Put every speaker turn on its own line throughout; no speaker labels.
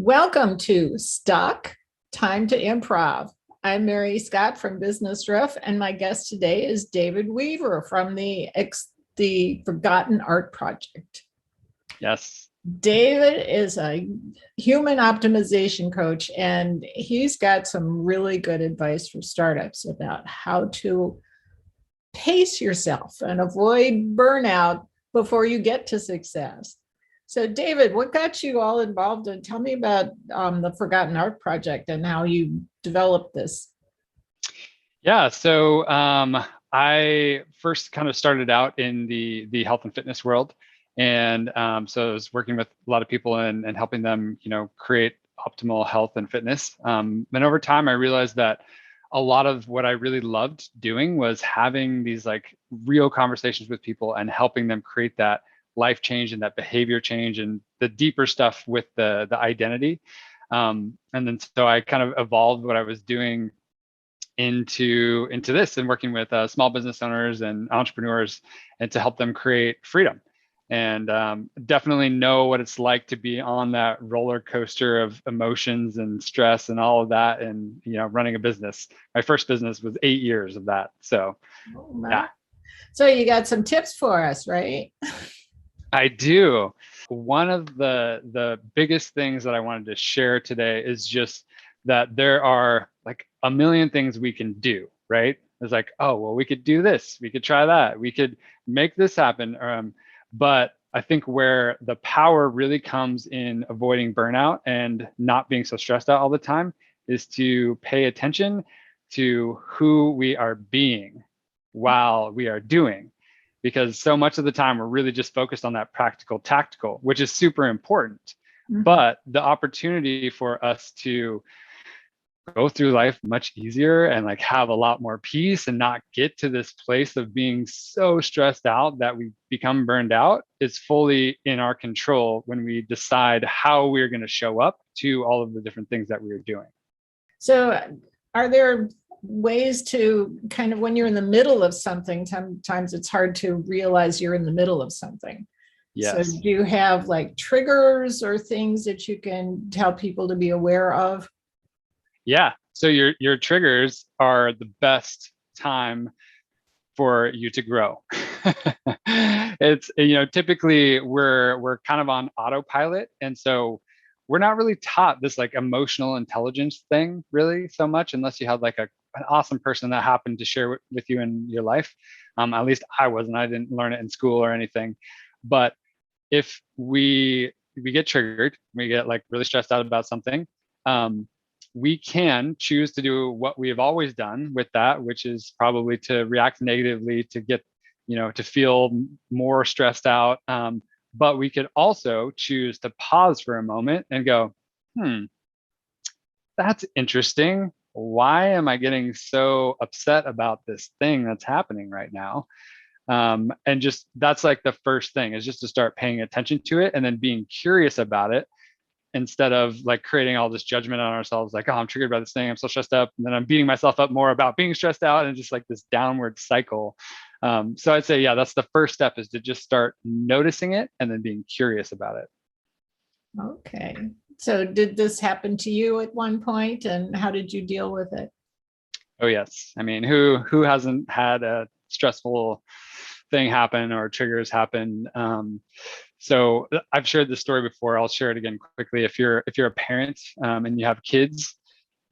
Welcome to Stuck, Time to Improv. I'm Mary Scott from Business Riff, and my guest today is David Weaver from the Forgotten Art Project.
Yes.
David is a human optimization coach, and he's got some really good advice for startups about how to pace yourself and avoid burnout before you get to success. So, David, what got you all involved? And tell me about the Forgotten Art Project and how you developed this.
Yeah. I first kind of started out in the health and fitness world, and so I was working with a lot of people and helping them, create optimal health and fitness. And over time, I realized that a lot of what I really loved doing was having these like real conversations with people and helping them create that life change and that behavior change and the deeper stuff with the identity. And then so I kind of evolved what I was doing into this and working with small business owners and entrepreneurs and to help them create freedom. And definitely know what it's like to be on that roller coaster of emotions and stress and all of that. And, running a business. My first business was 8 years of that. So, yeah.
So you got some tips for us, right?
I do. One of the biggest things that I wanted to share today is just that there are like a million things we can do, right? It's like, oh, well, we could do this. We could try that. We could make this happen. But I think where the power really comes in avoiding burnout and not being so stressed out all the time is to pay attention to who we are being while we are doing. Because so much of the time we're really just focused on that practical, tactical, which is super important. Mm-hmm. But the opportunity for us to go through life much easier and like have a lot more peace and not get to this place of being so stressed out that we become burned out is fully in our control when we decide how we're going to show up to all of the different things that we are doing.
So are there ways to kind of, when you're in the middle of something, sometimes it's hard to realize you're in the middle of something.
Yes.
So do you have like triggers or things that you can tell people to be aware of?
Yeah. So your triggers are the best time for you to grow. It's, typically we're kind of on autopilot. And so we're not really taught this like emotional intelligence thing really so much unless you have like an awesome person that happened to share with you in your life. At least I wasn't. I didn't learn it in school or anything. But if we get triggered, we get like really stressed out about something, we can choose to do what we have always done with that, which is probably to react negatively, to get, to feel more stressed out. But we could also choose to pause for a moment and go, that's interesting. Why am I getting so upset about this thing that's happening right now? And just that's like the first thing is just to start paying attention to it and then being curious about it instead of like creating all this judgment on ourselves, like, oh, I'm triggered by this thing, I'm so stressed up, and then I'm beating myself up more about being stressed out and just like this downward cycle. So I'd say, yeah, that's the first step is to just start noticing it and then being curious about it.
Okay. So did this happen to you at one point and how did you deal with it?
Oh, yes. I mean, who hasn't had a stressful thing happen or triggers happen? So I've shared this story before. I'll share it again quickly. If you're a parent and you have kids,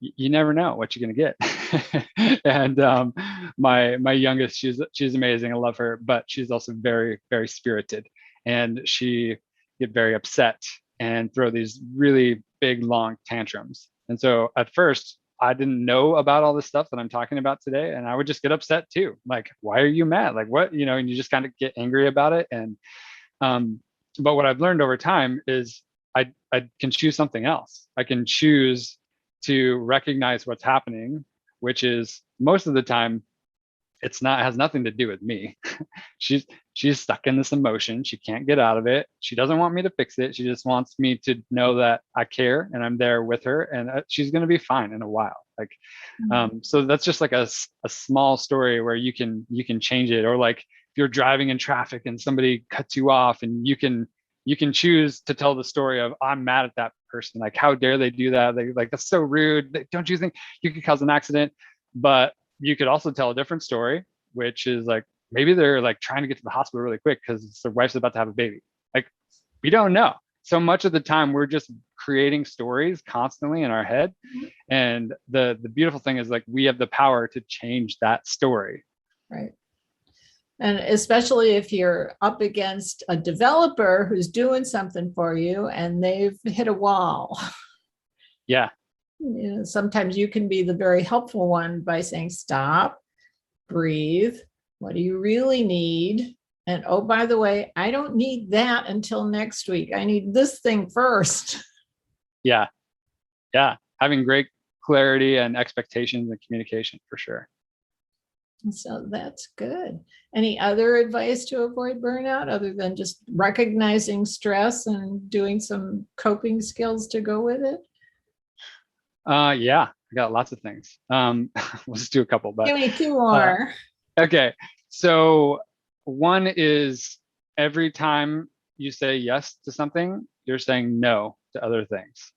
you never know what you're going to get. And my youngest, she's amazing. I love her, but she's also very, very spirited, and she get very upset and throw these really big, long tantrums. And so at first, I didn't know about all this stuff that I'm talking about today, and I would just get upset too. Like, why are you mad? Like, what? And you just kind of get angry about it. And but what I've learned over time is I can choose something else. I can choose to recognize what's happening, which is most of the time it has nothing to do with me. she's stuck in this emotion. She can't get out of it. She doesn't want me to fix it. She just wants me to know that I care and I'm there with her, and she's going to be fine in a while. Like, so that's just like a small story where you can change it. Or like if you're driving in traffic and somebody cuts you off, and you can You can choose to tell the story of, I'm mad at that person. Like, how dare they do that? They like, that's so rude. Don't you think you could cause an accident? But you could also tell a different story, which is like, maybe they're like trying to get to the hospital really quick because their wife's about to have a baby. Like, we don't know. So much of the time we're just creating stories constantly in our head. And the beautiful thing is like, we have the power to change that story.
Right. And especially if you're up against a developer who's doing something for you and they've hit a wall.
Yeah.
You know, sometimes you can be the very helpful one by saying, stop, breathe. What do you really need? And oh, by the way, I don't need that until next week. I need this thing first.
Yeah. Yeah. Having great clarity and expectations and communication for sure.
So that's good. Any other advice to avoid burnout other than just recognizing stress and doing some coping skills to go with it?
Yeah, I got lots of things. We'll just do a couple, but
Give me two more.
okay. So one is, every time you say yes to something, you're saying no to other things.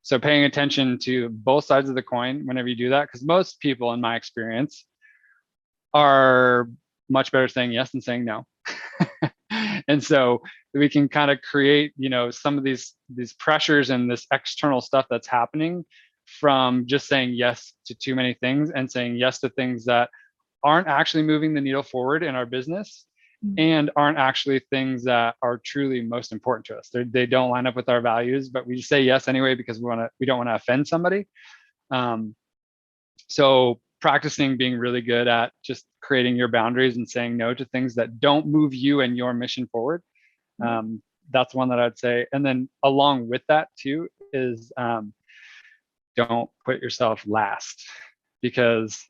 So paying attention to both sides of the coin whenever you do that, because most people, in my experience, are much better saying yes than saying no. And so we can kind of create, some of these pressures and this external stuff that's happening from just saying yes to too many things, and saying yes to things that aren't actually moving the needle forward in our business, and aren't actually things that are truly most important to us. They don't line up with our values, but we say yes anyway because we don't want to offend somebody. So practicing being really good at just creating your boundaries and saying no to things that don't move you and your mission forward. That's one that I'd say. And then along with that too is, don't put yourself last, because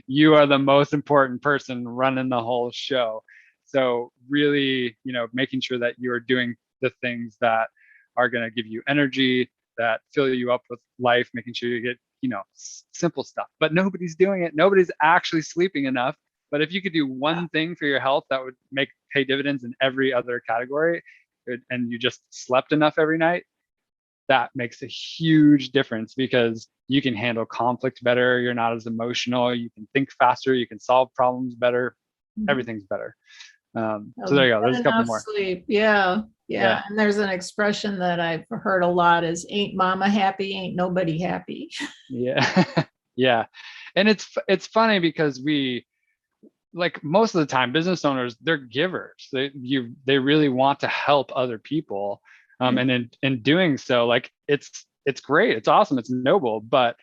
you are the most important person running the whole show. So really, making sure that you're doing the things that are going to give you energy, that fill you up with life, making sure you get, simple stuff. But nobody's doing it. Nobody's actually sleeping enough. But if you could do one thing for your health that would pay dividends in every other category, and you just slept enough every night, that makes a huge difference, because you can handle conflict better. You're not as emotional. You can think faster. You can solve problems better. Everything's better. So there you go. There's a couple more.
Sleep. Yeah. And there's an expression that I've heard a lot is, ain't mama happy, ain't nobody happy.
Yeah. Yeah. And it's funny because like most of the time, business owners, they're givers. They really want to help other people. And in doing so, like, it's great. It's awesome. It's noble. But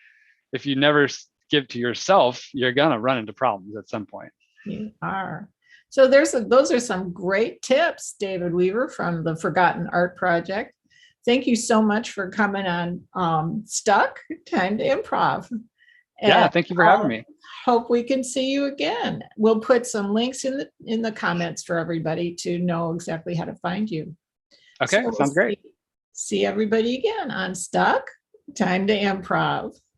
if you never give to yourself, you're going to run into problems at some point.
You are. So those are some great tips, David Weaver from the Forgotten Art Project. Thank you so much for coming on Stuck, Time to Improv.
And thank you for having me.
Hope we can see you again. We'll put some links in the comments for everybody to know exactly how to find you.
Okay, so sounds great.
See everybody again on Stuck, Time to Improv.